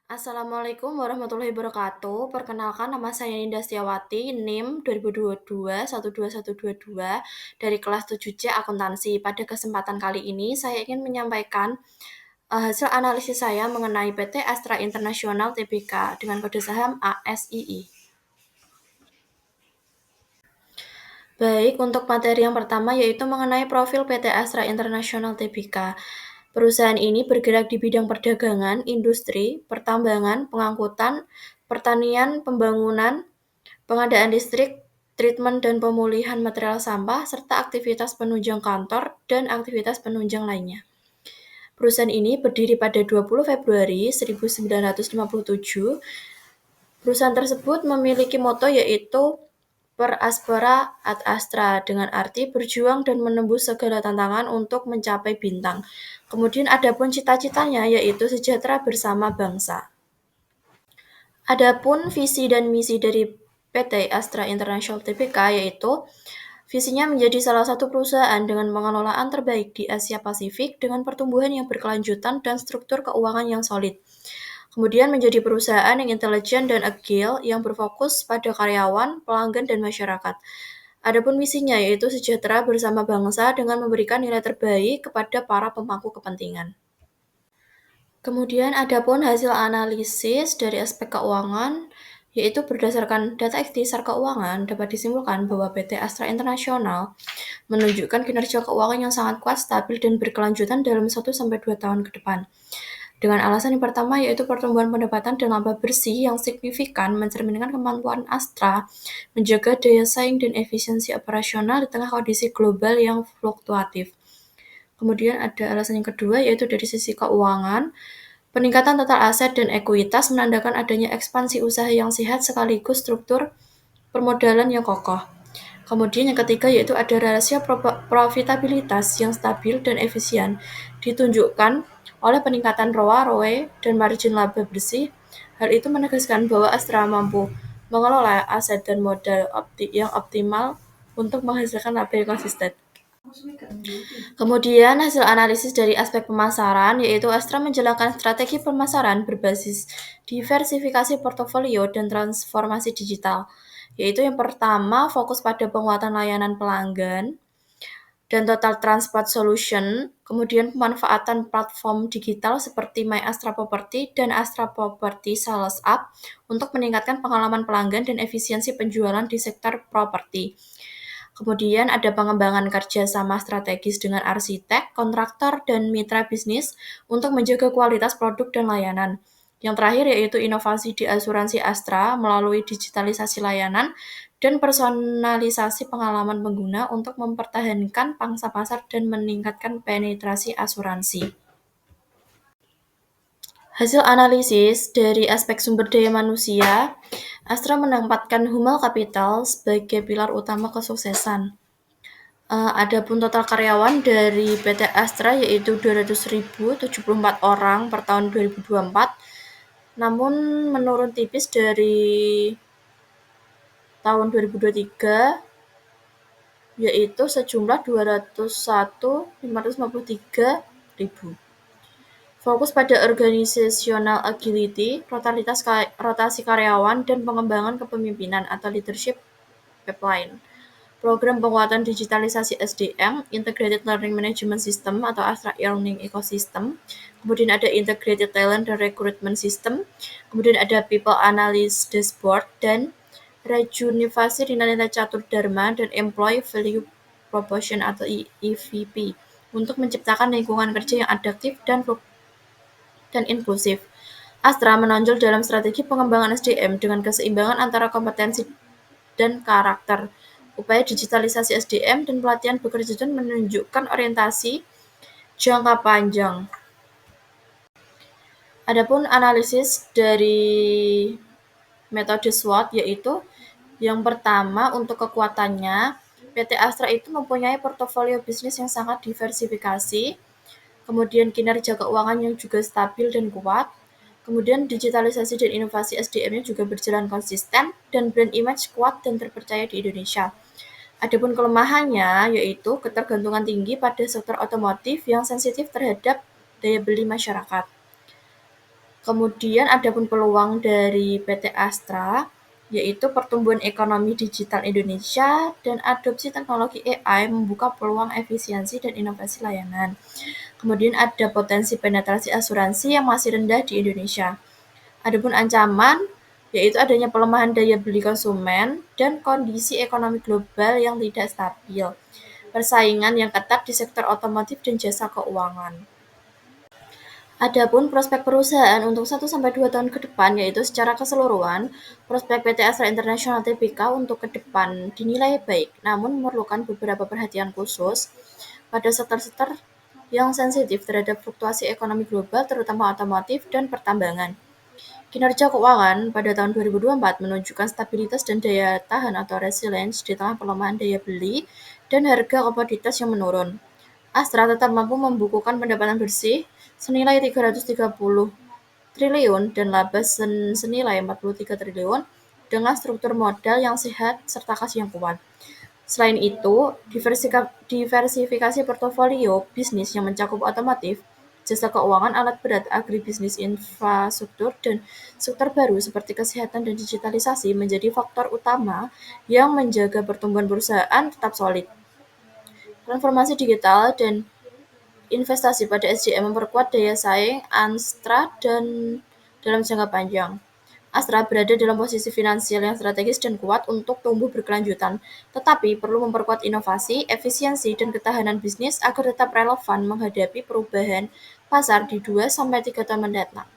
Assalamualaikum warahmatullahi wabarakatuh. Perkenalkan nama saya Ninda Setiawati, NIM 2022 12122 dari kelas 7C Akuntansi. Pada kesempatan kali ini saya ingin menyampaikan hasil analisis saya mengenai PT Astra International Tbk dengan kode saham ASII. Baik, untuk materi yang pertama yaitu mengenai profil PT Astra International Tbk. Perusahaan ini bergerak di bidang perdagangan, industri, pertambangan, pengangkutan, pertanian, pembangunan, pengadaan listrik, treatment dan pemulihan material sampah, serta aktivitas penunjang kantor dan aktivitas penunjang lainnya. Perusahaan ini berdiri pada 20 Februari 1957. Perusahaan tersebut memiliki moto yaitu Per aspera ad astra, dengan arti berjuang dan menembus segala tantangan untuk mencapai bintang. Kemudian adapun cita-citanya yaitu sejahtera bersama bangsa. Adapun visi dan misi dari PT Astra International Tbk yaitu visinya menjadi salah satu perusahaan dengan pengelolaan terbaik di Asia Pasifik dengan pertumbuhan yang berkelanjutan dan struktur keuangan yang solid. Kemudian menjadi perusahaan yang intelijen dan agil yang berfokus pada karyawan, pelanggan, dan masyarakat. Adapun misinya yaitu sejahtera bersama bangsa dengan memberikan nilai terbaik kepada para pemangku kepentingan. Kemudian adapun hasil analisis dari aspek keuangan, yaitu berdasarkan data ikhtisar keuangan dapat disimpulkan bahwa PT Astra International menunjukkan kinerja keuangan yang sangat kuat, stabil, dan berkelanjutan dalam 1-2 tahun ke depan. Dengan alasan yang pertama yaitu pertumbuhan pendapatan dan laba bersih yang signifikan mencerminkan kemampuan Astra menjaga daya saing dan efisiensi operasional di tengah kondisi global yang fluktuatif. Kemudian ada alasan yang kedua yaitu dari sisi keuangan, peningkatan total aset dan ekuitas menandakan adanya ekspansi usaha yang sehat sekaligus struktur permodalan yang kokoh. Kemudian yang ketiga yaitu ada rasio profitabilitas yang stabil dan efisien, ditunjukkan oleh peningkatan ROA, ROE, dan margin laba bersih. Hal itu menegaskan bahwa Astra mampu mengelola aset dan modal yang optimal untuk menghasilkan laba yang konsisten. Kemudian hasil analisis dari aspek pemasaran yaitu Astra menjalankan strategi pemasaran berbasis diversifikasi portofolio dan transformasi digital. Yaitu yang pertama fokus pada penguatan layanan pelanggan dan total transport solution, kemudian pemanfaatan platform digital seperti My Astra Property dan Astra Property Sales App untuk meningkatkan pengalaman pelanggan dan efisiensi penjualan di sektor properti. Kemudian ada pengembangan kerjasama strategis dengan arsitek, kontraktor, dan mitra bisnis untuk menjaga kualitas produk dan layanan. Yang terakhir yaitu inovasi di asuransi Astra melalui digitalisasi layanan dan personalisasi pengalaman pengguna untuk mempertahankan pangsa pasar dan meningkatkan penetrasi asuransi. Hasil analisis dari aspek sumber daya manusia, Astra menempatkan human capital sebagai pilar utama kesuksesan. Adapun total karyawan dari PT Astra yaitu 200.074 orang per tahun 2024, namun menurun tipis dari tahun 2023 yaitu sejumlah 201.553.000. Fokus pada organizational agility, rotasi karyawan, dan pengembangan kepemimpinan atau leadership pipeline. Program penguatan digitalisasi SDM, Integrated Learning Management System atau Astra E-Learning Ecosystem. Kemudian ada Integrated Talent and Recruitment System. Kemudian ada People Analyst Dashboard dan Rejuvenasi Nilai Catur Dharma dan Employee Value Proposition atau EVP untuk menciptakan lingkungan kerja yang adaptif dan inklusif. Astra menonjol dalam strategi pengembangan SDM dengan keseimbangan antara kompetensi dan karakter. Upaya digitalisasi SDM dan pelatihan bekerja menunjukkan orientasi jangka panjang. Adapun analisis dari metode SWOT yaitu yang pertama untuk kekuatannya, PT Astra itu mempunyai portofolio bisnis yang sangat diversifikasi, kemudian kinerja keuangan yang juga stabil dan kuat, kemudian digitalisasi dan inovasi SDM-nya juga berjalan konsisten, dan brand image kuat dan terpercaya di Indonesia. Adapun kelemahannya yaitu ketergantungan tinggi pada sektor otomotif yang sensitif terhadap daya beli masyarakat. Kemudian adapun peluang dari PT Astra, yaitu pertumbuhan ekonomi digital Indonesia dan adopsi teknologi AI membuka peluang efisiensi dan inovasi layanan. Kemudian ada potensi penetrasi asuransi yang masih rendah di Indonesia. Adapun ancaman, yaitu adanya pelemahan daya beli konsumen dan kondisi ekonomi global yang tidak stabil. Persaingan yang ketat di sektor otomotif dan jasa keuangan. Adapun prospek perusahaan untuk 1-2 tahun ke depan, yaitu secara keseluruhan, prospek PT Astra International Tbk untuk ke depan dinilai baik, namun memerlukan beberapa perhatian khusus pada sektor-sektor yang sensitif terhadap fluktuasi ekonomi global, terutama otomotif dan pertambangan. Kinerja keuangan pada tahun 2024 menunjukkan stabilitas dan daya tahan atau resilience di tengah pelemahan daya beli dan harga komoditas yang menurun. Astra tetap mampu membukukan pendapatan bersih senilai 330 triliun dan laba senilai 43 triliun dengan struktur modal yang sehat serta kas yang kuat. Selain itu, diversifikasi portofolio bisnis yang mencakup otomotif, jasa keuangan, alat berat, agribisnis, infrastruktur, dan sektor baru seperti kesehatan dan digitalisasi menjadi faktor utama yang menjaga pertumbuhan perusahaan tetap solid. Transformasi digital dan investasi pada SDM memperkuat daya saing Astra dan dalam jangka panjang. Astra berada dalam posisi finansial yang strategis dan kuat untuk tumbuh berkelanjutan, tetapi perlu memperkuat inovasi, efisiensi, dan ketahanan bisnis agar tetap relevan menghadapi perubahan pasar di 2-3 tahun mendatang.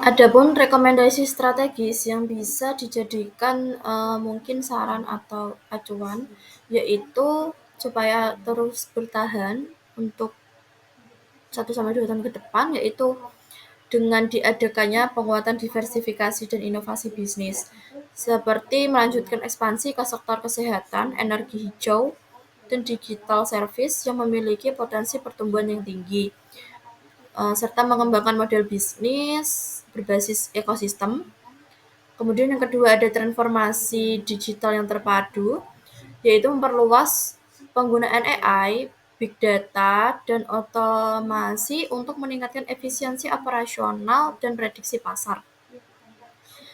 Adapun rekomendasi strategis yang bisa dijadikan mungkin saran atau acuan, yaitu supaya terus bertahan untuk 1-2 tahun ke depan, yaitu dengan diadakannya penguatan diversifikasi dan inovasi bisnis, seperti melanjutkan ekspansi ke sektor kesehatan, energi hijau, dan digital service yang memiliki potensi pertumbuhan yang tinggi, serta mengembangkan model bisnis berbasis ekosistem. Kemudian yang kedua ada transformasi digital yang terpadu, yaitu memperluas penggunaan AI, big data, dan otomasi untuk meningkatkan efisiensi operasional dan prediksi pasar.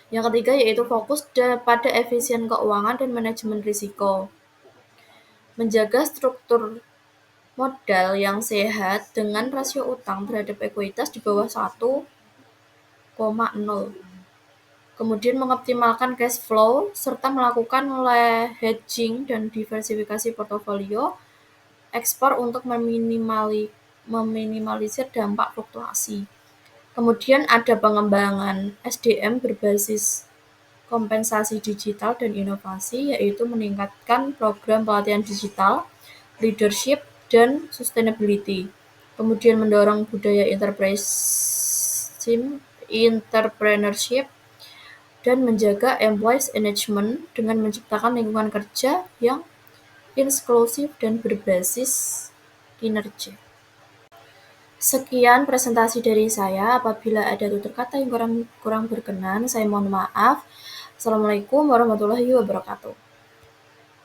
Yang ketiga yaitu fokus pada efisien keuangan dan manajemen risiko. Menjaga struktur modal yang sehat dengan rasio utang terhadap ekuitas di bawah 1,0. Kemudian mengoptimalkan cash flow serta melakukan hedging dan diversifikasi portofolio ekspor untuk meminimalisir dampak fluktuasi. Kemudian ada pengembangan SDM berbasis kompensasi digital dan inovasi, yaitu meningkatkan program pelatihan digital, leadership, dan sustainability. Kemudian mendorong budaya entrepreneurship dan menjaga employees engagement dengan menciptakan lingkungan kerja yang inklusif dan berbasis kinerja. Sekian presentasi dari saya. Apabila ada tutur kata yang kurang berkenan, saya mohon maaf. Assalamualaikum warahmatullahi wabarakatuh.